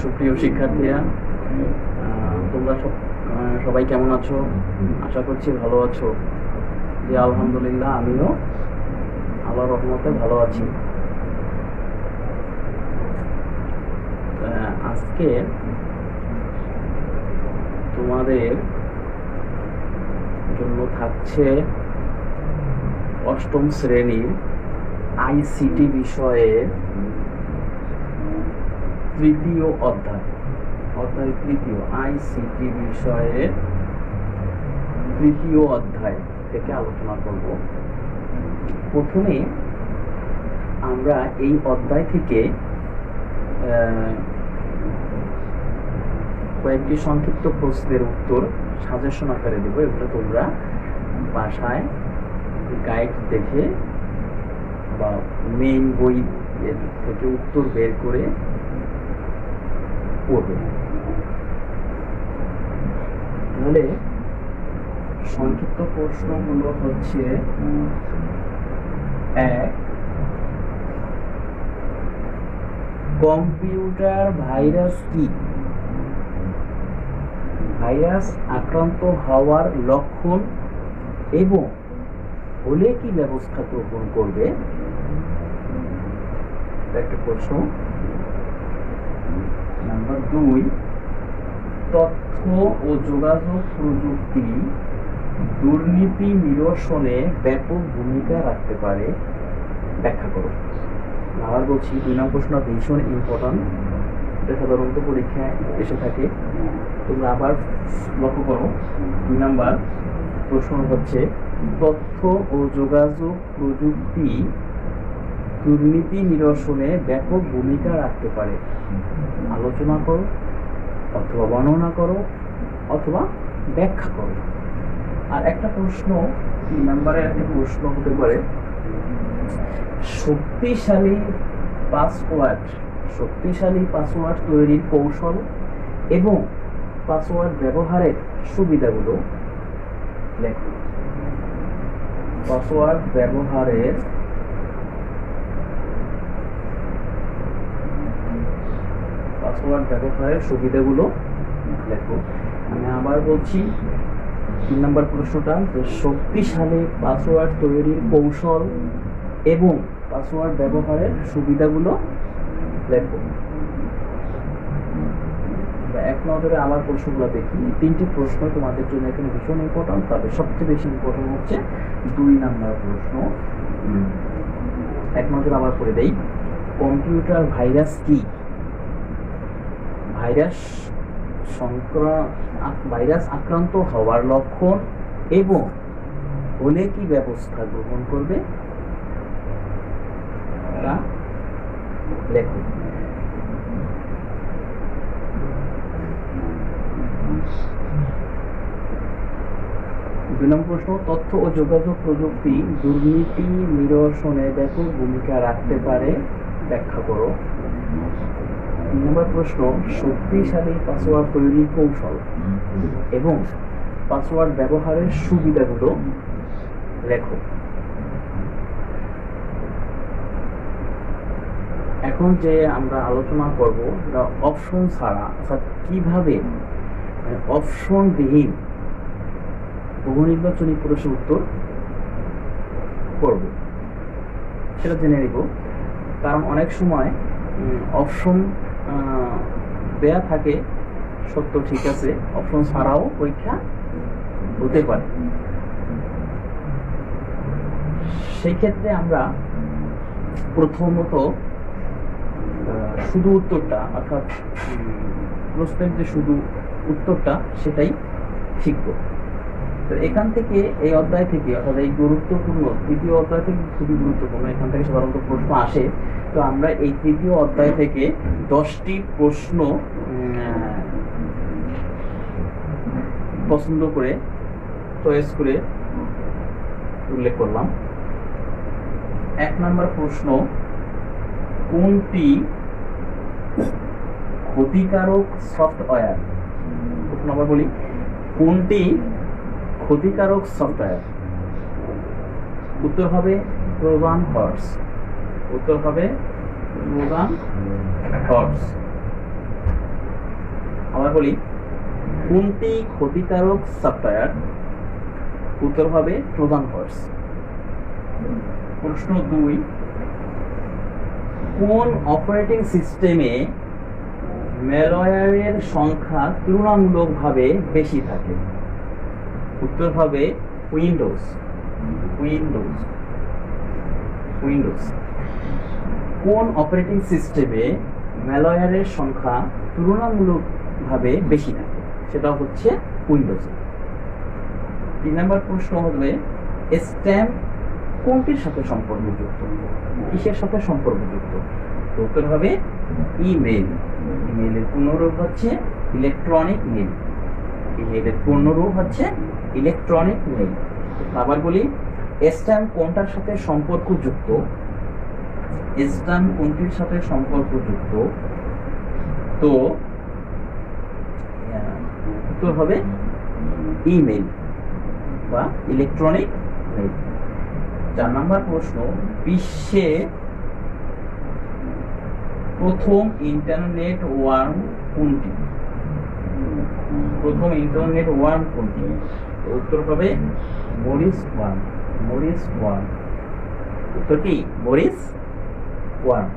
সুপ্রিয় শিক্ষার্থীরা, তোমরা সবাই কেমন আছো? আশা করছি ভালো আছো। যে আলহামদুলিল্লাহ, আমিও আল্লাহর রহমতে ভালো আছি। আজকে তোমাদের জন্য থাকছে অষ্টম শ্রেণীর আইসিটি বিষয়ের তৃতীয় অধ্যায় তৃতীয় আইসিটি বিষয়ের তৃতীয় অধ্যায় থেকে আলোচনা করব। প্রথমে আমরা এই অধ্যায় থেকে কয়েকটি সংক্ষিপ্ত প্রশ্নের উত্তর সাজেশন আকারে দেবো। এগুলো তোমরা বাসায় গাইড দেখে বা মেইন বই থেকে উত্তর বের করে পড়বে। তাহলে সংক্ষিপ্ত প্রশ্নগুলো হচ্ছে: এক, কম্পিউটার ভাইরাস কি? ভাইরাস আক্রান্ত হওয়ার লক্ষণ এবং হলে কি ব্যবস্থা গ্রহণ করবে? একটা প্রশ্ন। নাম্বার 2, তথ্য ও যোগাযোগ প্রযুক্তি দুর্নীতি নিরসনে ব্যাপক ভূমিকা রাখতে পারে, ব্যাখ্যা করো। আবার বলছি, 2 নম্বর প্রশ্ন ভীষণ ইম্পর্টেন্ট, এটা সাধারণত পরীক্ষায় এসে থাকে। তোমরা আবার লক্ষ্য করো। 2 নম্বর প্রশ্ন হচ্ছে, তথ্য ও যোগাযোগ প্রযুক্তি দুর্নীতি নিরসনে ব্যাপক ভূমিকা রাখতে পারে। আলোচনা করো অথবা বর্ণনা করো অথবা ব্যাখ্যা করো। আর একটা প্রশ্ন, 3 নম্বরের একটা প্রশ্ন হতে পারে, শক্তিশালী পাসওয়ার্ড তৈরির কৌশল এবং পাসওয়ার্ড ব্যবহারের সুবিধাগুলো লেখো। পাসওয়ার্ড ব্যবহারের সুবিধাগুলো লেখো। আমি আবার বলছি, 3 নম্বর প্রশ্নটা, যে শক্তিশালী পাসওয়ার্ড তৈরির কৌশল এবং পাসওয়ার্ড ব্যবহারের সুবিধাগুলো লেখো। এক নজরে আবার প্রশ্নগুলো দেখি। 3টি প্রশ্ন তোমাদের জন্য এখানে ভীষণ ইম্পর্টেন্ট, তবে সবচেয়ে বেশি ইম্পর্টেন্ট হচ্ছে 2 নম্বর প্রশ্ন। এক নজর আবার করে দেই। কম্পিউটার ভাইরাস কি? ভাইরাস আক্রান্ত হওয়ার লক্ষণ এবং হলে কি ব্যবস্থা গ্রহণ করবে তা লেখো। দুই নম্বর প্রশ্ন, তথ্য ও যোগাযোগ প্রযুক্তি দুর্নীতি নিরসনে ব্যাপক ভূমিকা রাখতে পারে, ব্যাখ্যা করো। 3 নম্বর প্রশ্ন, শক্তিশালী পাসওয়ার্ড তৈরির কৌশল এবং পাসওয়ার্ড ব্যবহারের সুবিধাগুলো লেখো। এখন যে আমরা আলোচনা করব, অপশন ছাড়া, অর্থাৎ কিভাবে অপশনবিহীন বহু নির্বাচনী প্রশ্নের উত্তর করব সেটা জেনে নিব। কারণ অনেক সময় অপশন দেয়া থাকে সত্য, ঠিক আছে, অপশন ছাড়াও পরীক্ষা হতে পারে। সেই ক্ষেত্রে আমরা প্রথমত শুধু উত্তরটা, অর্থাৎ প্রশ্নের যে শুধু উত্তরটা সেটাই শিখব। তো এখান থেকে, এই অধ্যায় থেকে, অর্থাৎ এই গুরুত্বপূর্ণ তৃতীয় অধ্যায় থেকে, খুবই গুরুত্বপূর্ণ, এখান থেকে সাধারণত প্রশ্ন আসে। তো আমরা এই তৃতীয় অধ্যায় থেকে 10টি প্রশ্ন পছন্দ করে চয়েস করে উল্লেখ করলাম। 1 নম্বর প্রশ্ন, কোনটি ক্ষতিকারক সফটওয়্যার? প্রশ্ন আবার বলি, কোনটি ক্ষতিকারক সফটওয়্যার? উত্তর হবে ট্রোজান হর্স। আমরা বলি কোনটি ক্ষতিকারক সফটওয়্যার? উত্তর হবে ট্রোজান হর্স। প্রশ্ন 2, কোন অপারেটিং সিস্টেমে ম্যালওয়্যারের সংখ্যা তুলনামূলকভাবে বেশি থাকে? উত্তর হবে উইন্ডোজ। উইন্ডোজ উইন্ডোজ কোন অপারেটিং সিস্টেমে ম্যালওয়্যারের সংখ্যা তুলনামূলকভাবে বেশি থাকে? সেটা হচ্ছে উইন্ডোজ। 3 নম্বর প্রশ্ন হবে স্ট্যাম্প কোনটির সাথে সম্পর্কযুক্ত? কিসের সাথে সম্পর্কযুক্ত? উত্তর হবে ইমেল। ইমেলের পূর্ণরূপ হচ্ছে ইলেকট্রনিক মেল। ইমেলের পূর্ণরূপ হচ্ছে ইলেকট্রনিক মেল। আবার বলি স্ট্যাম্প কোনটার সাথে সম্পর্কযুক্ত? স্ট্যাম্প কোনটির সাথে সম্পর্কযুক্ত? তো উত্তর হবে ইমেল বা ইলেকট্রনিক মেল। 4 নম্বর প্রশ্ন, বিশ্বে প্রথম ইন্টারনেট ওয়ার্ম কোনটি? প্রথম ইন্টারনেট ওয়ার্ম কোনটি? উত্তর হবে মরিস ওয়ার্ম। Morris worm. উত্তর কি? Morris worm.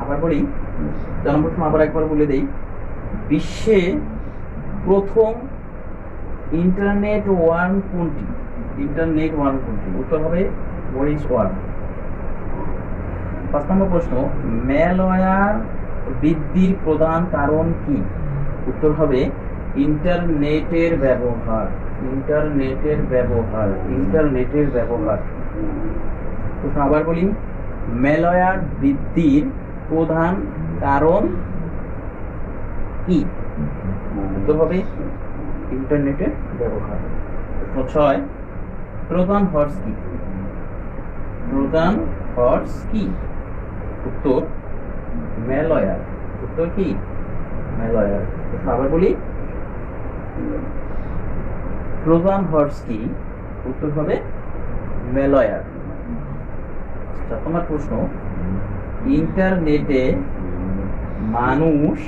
আবার বলি, 4 নম্বর প্রশ্ন আবার একবার বলে দেই, বিশ্বে প্রথম ইন্টারনেট ওয়ার্ম কোনটি? ইন্টারনেট ওয়ার্ম কোনটি? উত্তর হবে মরিস ওয়ার্ম। 5 নম্বর প্রশ্ন, ম্যালওয়্যার বৃদ্ধির প্রধান কারণ কি? উত্তর হবে ইন্টারনেটের ব্যবহার। ইন্টারনেটের ব্যবহার। ইন্টারনেটের ব্যবহার। প্রশ্ন আবার বলি, ম্যালওয়্যার বৃদ্ধির প্রধান কারণ কি? উত্তর হবে ইন্টারনেটের ব্যবহার। প্রশ্ন 6, ট্রোজান হর্স কি? ট্রোজান হর্স কি? উত্তর ম্যালওয়্যার। উত্তর কি? ম্যালওয়্যার। আবার বলি, ট্রোজান হর্স কি? উত্তর হবে ম্যালওয়্যার। 7 নম্বর প্রশ্ন, ইন্টারনেটে মানুষ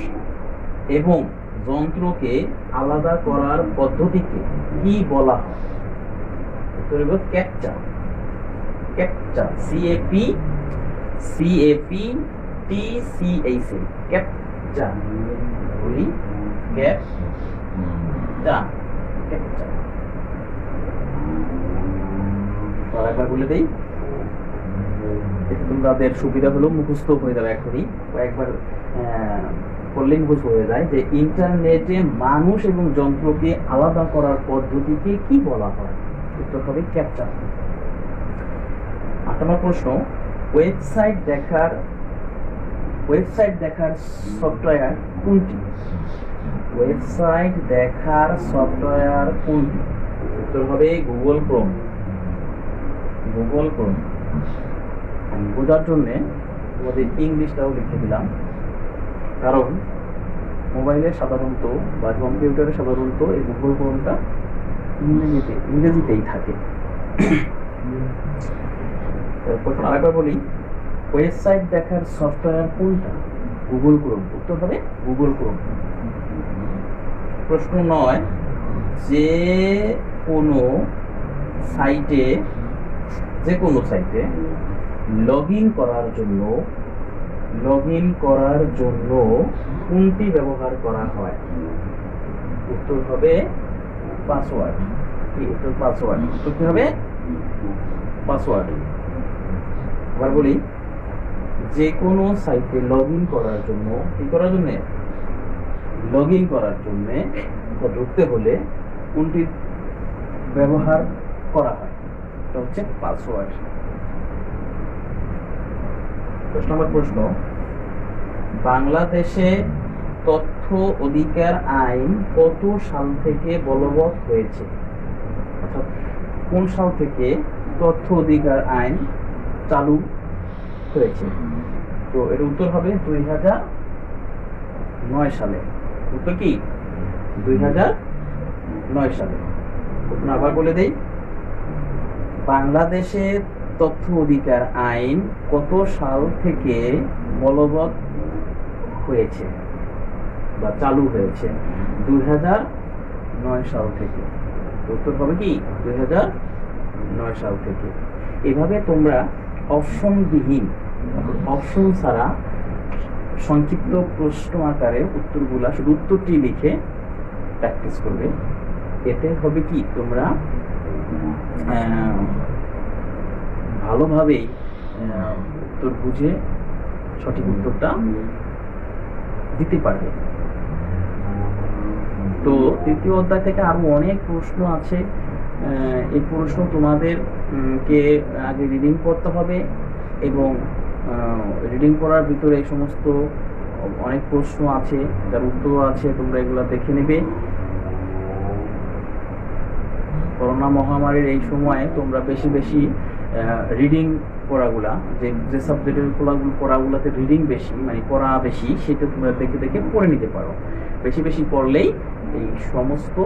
এবং যন্ত্রকে আলাদা করার পদ্ধতিকে কি বলা হয়? উত্তর হবে ক্যাপচা। ক্যাপচা। CAPCA captcha. বলি ক্যাপচা। ক্যাপচা। আরেকবার বলে দেই, তোমাদের সুবিধা হলো মুখস্থ হয়ে যাবে এখনই, কয়েকবার করলে মুখস্থ হয়ে যায় যে ইন্টারনেটে মানুষ এবং যন্ত্রকে আলাদা করার পদ্ধতিকে কি বলা হয়? উত্তর হবে ক্যাপচা। 8 নম্বর প্রশ্ন, ওয়েবসাইট দেখার সফটওয়্যার কোনটি? ওয়েবসাইট দেখার সফটওয়্যার কোনটি? উত্তর হবে গুগল ক্রোম। Google Chrome. বোঝার জন্য তোমাদের ইংলিশটাও লিখে দিলাম, কারণ মোবাইলে সাধারণত বা কম্পিউটারে সাধারণত এই গুগল ক্রোমটা ইংরেজিতেই থাকে। প্রশ্ন আরেকবার বলি, ওয়েবসাইট দেখার সফটওয়্যার কোনটা? Google Chrome. উত্তর হবে গুগল ক্রোম। প্রশ্ন 9, যে কোনো সাইটে লগ ইন করার জন্য কোনটি ব্যবহার করা হয়? উত্তর হবে পাসওয়ার্ড। উত্তর পাসওয়ার্ড। উত্তর কি হবে? পাসওয়ার্ড। আবার বলি, যে কোনো সাইটে লগ ইন করার জন্য ঢুকতে হলে কোনটি ব্যবহার করা হয়? এটা হচ্ছে পাসওয়ার্ড। 10 নম্বর প্রশ্ন, বাংলাদেশে তথ্য অধিকার আইন কত সাল থেকে বলবৎ হয়েছে? অর্থাৎ কোন সাল থেকে তথ্য অধিকার আইন চালু হয়েছে? তো এর উত্তর হবে 2009 সালে। উত্তর কি? 2009 সালে। আবার বলে দেই, বাংলাদেশে তথ্য অধিকার আইন কত সাল থেকে বলবৎ হয়েছে? বা চালু হয়েছে 2009 সাল থেকে। উত্তর হবে কি 2009 সাল থেকে। এভাবে তোমরা অপশনবিহীন, অপশন ছাড়া সংক্ষিপ্ত প্রশ্ন আকারে উত্তরগুলা, শুধু উত্তরটি লিখে প্র্যাকটিস করবে। এতে হবে কি তোমরা ভালোভাবেই উত্তর বুঝে সঠিক উত্তরটা দিতে পারবে। তো তৃতীয় অধ্যায় থেকে আরো অনেক প্রশ্ন আছে। এই প্রশ্ন তোমাদের কে আগে রিডিং করতে হবে, এবং রিডিং করার ভিতরে এই সমস্ত অনেক প্রশ্ন আছে, যার উত্তর আছে, তোমরা এগুলো দেখে নেবে। করোনা মহামারীর এই সময়ে তোমরা বেশি বেশি রিডিং পড়াগুলা, যে সাবজেক্টের পড়াগুলাতে রিডিং বেশি, মানে পড়া বেশি, সেটা তোমরা দেখে দেখে পড়ে নিতে পারো। বেশি বেশি পড়লেই এই সমস্ত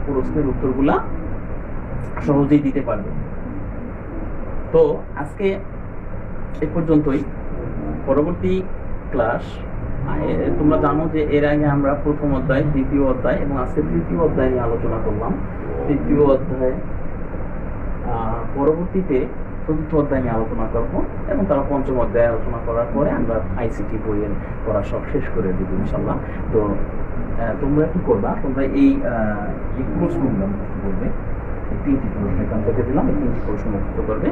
প্রশ্নের উত্তরগুলা সহজেই দিতে পারবে। তো আজকে এ পর্যন্তই। পরবর্তী ক্লাস, তোমরা জানো যে এর আগে আমরা প্রথম অধ্যায়, দ্বিতীয় অধ্যায় এবং আজকে তৃতীয় অধ্যায় নিয়ে আলোচনা করলাম। তৃতীয় অধ্যায় পরবর্তীতে চতুর্থ অধ্যায় নিয়ে আলোচনা করবো, এবং তারা পঞ্চম অধ্যায় আলোচনা করার পরে আমরা আইসিটি বইয়ের পড়া সব শেষ করে দেবো ইনশাল্লাহ। তো তোমরা কি করবা, তোমরা এই প্রশ্নগুলো মুক্ত করবে। এই 3টি প্রশ্ন এখান থেকে দিলাম, এই 3টি প্রশ্ন মুক্ত করবে।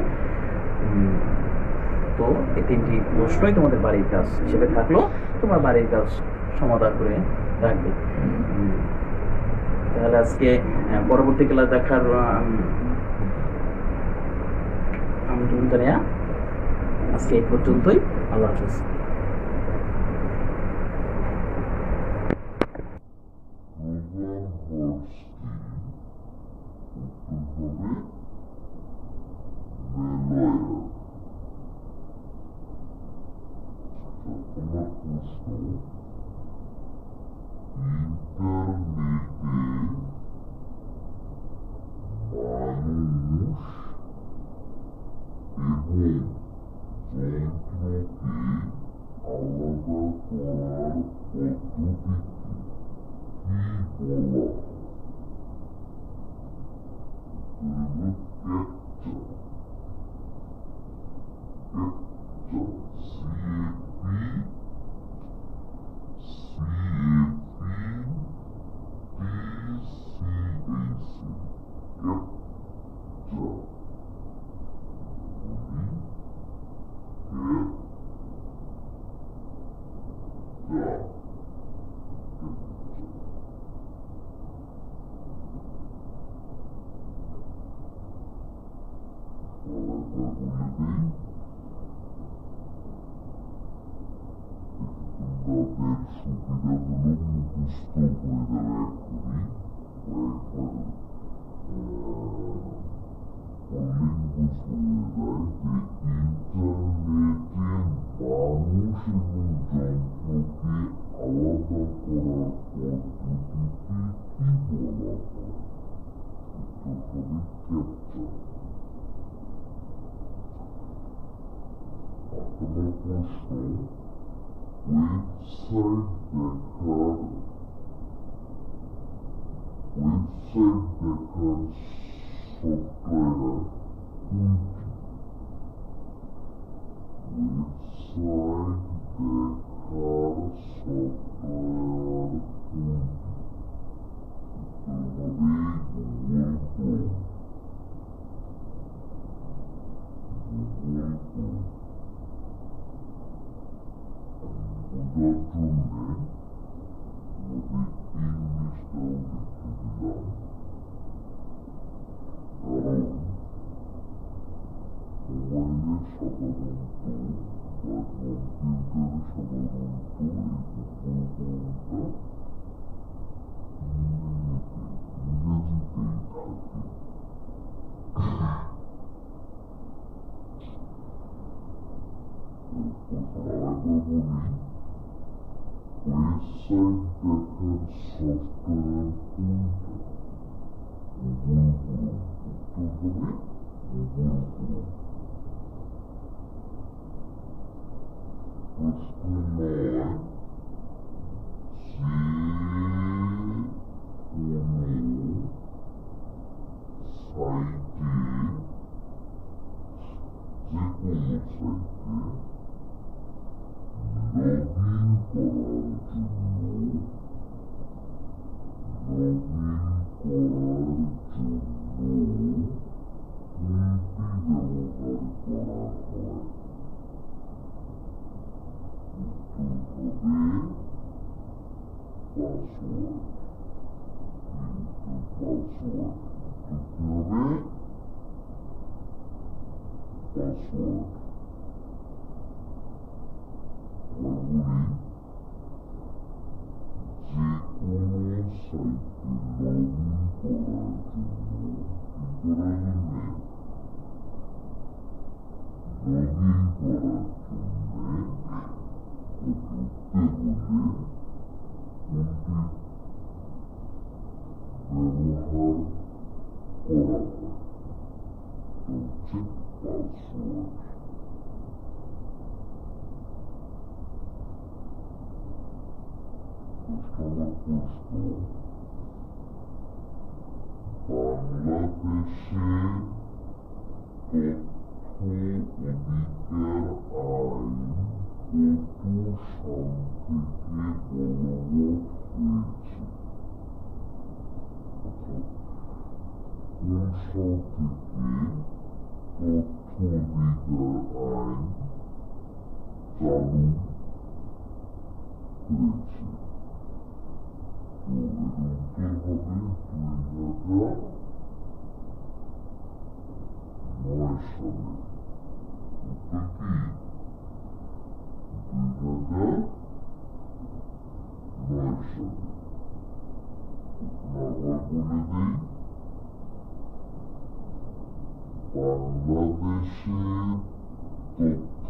তো এই 3টি প্রশ্নই তোমাদের বাড়ির কাজ হিসেবে থাকলো, তোমরা বাড়ির কাজ সমাধান করে রাখবে। তাহলে আজকে পরবর্তী ক্লাস দেখার আমন্ত্রণ জানিয়ে আজকে এই পর্যন্তই। আল্লাহ হাফেজ। See password. Password. Password. Regularly, যে কোনো সাইটে লগ ইন করার জন্য ঢুকতে হলে ব্যবহার করা হয় হচ্ছে পাসওয়ার্ড। প্রশ্ন বাংলাদেশে তথ্য অধিকার আইন কত সাল থেকে বলবৎ হয়েছে? কোন সাল থেকে তথ্য অধিকার আইন চালু হয়েছে? তো এর উত্তর হবে 2009 সালে। উত্তর কি 2009 সালে। আবার বলে দিই, বাংলাদেশে তথ্য অধিকার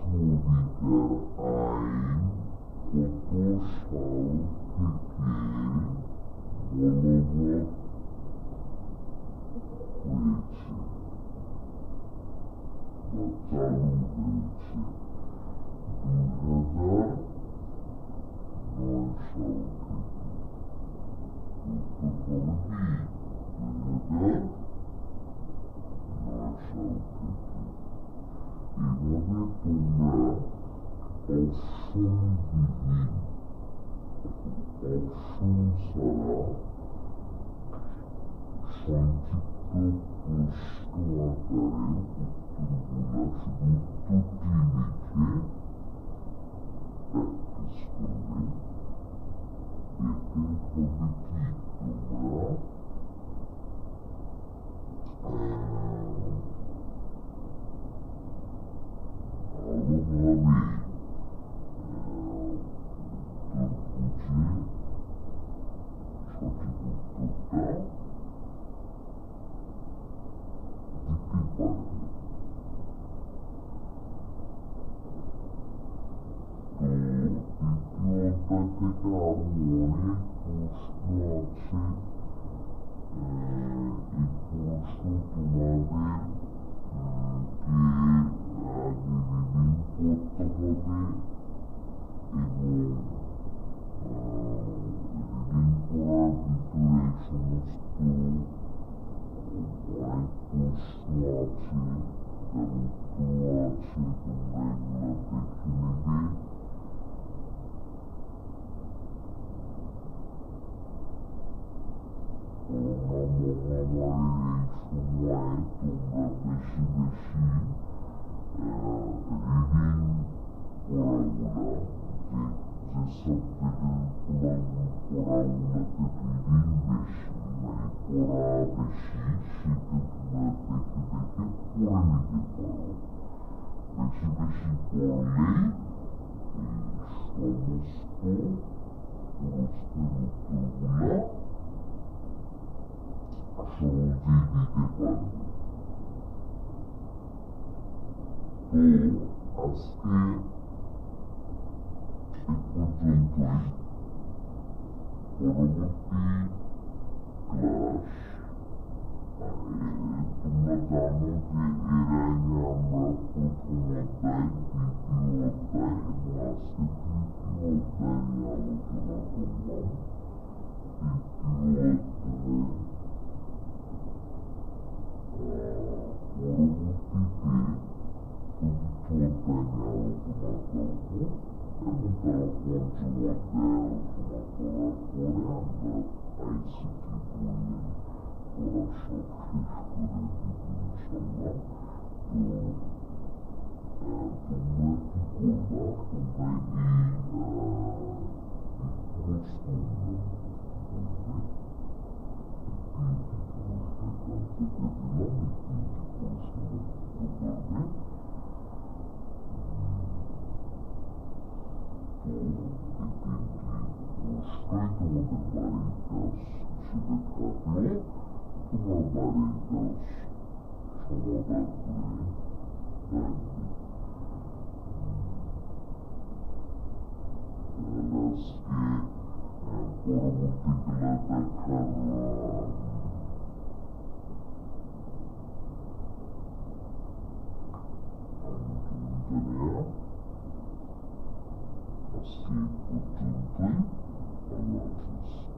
আইন কত সাল থেকে বলবৎ হয়েছে বা চালু হয়েছে? 2009 সাল থেকে। উত্তর হবে কি 2009 সাল থেকে। এভাবে তোমরা অপশনবিহীন, অপশন ছাড়া সংক্ষিপ্ত প্রশ্ন আকারে উত্তরগুলা শুধু উত্তরটি লিখে প্র্যাকটিস করবে। এতে হবে কি তোমরা ভালোভাবে বুঝে সঠিক উত্তরটা দিতে পারবে। তো দ্বিতীয় অধ্যায় থেকে আরো অনেক প্রশ্ন আছে। এই প্রশ্ন তোমাদের আগে রিডিং করতে হবে এবং রিডিং করার ভিতরে সমস্ত অনেক প্রশ্ন আছে, যার উত্তর আছে, তোমরা এগুলো দেখে নেবে। করোনা মহামারীর এই সময়ে তোমরা বেশি বেশি রিডিং পড়াগুলা, যে সাবজেক্টের পড়াগুলোতে রিডিং বেশি, মানে পড়া বেশি, সেটা তোমরা দেখে দেখে পড়ে নিতে পারো। বেশি বেশি পড়লেই এই সমস্ত প্রশ্নের উত্তরগুলা সহজেই দিতে পারবে। তো আজকে এ পর্যন্তই। পরবর্তী ক্লাস, তোমরা জানো যে এর আগে আমরা প্রথম অধ্যায়, দ্বিতীয় অধ্যায় এবং আজকে তৃতীয় অধ্যায় নিয়ে আলোচনা করলাম। তৃতীয় অধ্যায় পরবর্তীতে চতুর্থ অধ্যায় নিয়ে আলোচনা করব এবং তারা পঞ্চম অধ্যায় আলোচনা করার পরে আমরা আইসিটি বইয়ের পড়া সব শেষ করে দিব ইনশাল্লাহ। তো তোমরা কি করবা, তোমরা এই কোর্সগুলো প্রশ্নই তোমাদের বাড়ির কাজ হিসেবে থাকলো, তোমার বাড়ির কাজ সমাধান করে দেখবে। তাহলে আজকে পরবর্তী ক্লাস দেখার আমন্ত্রণটা নেওয়া আজকে পর্যন্তই। আল্লাহ হাফিজ।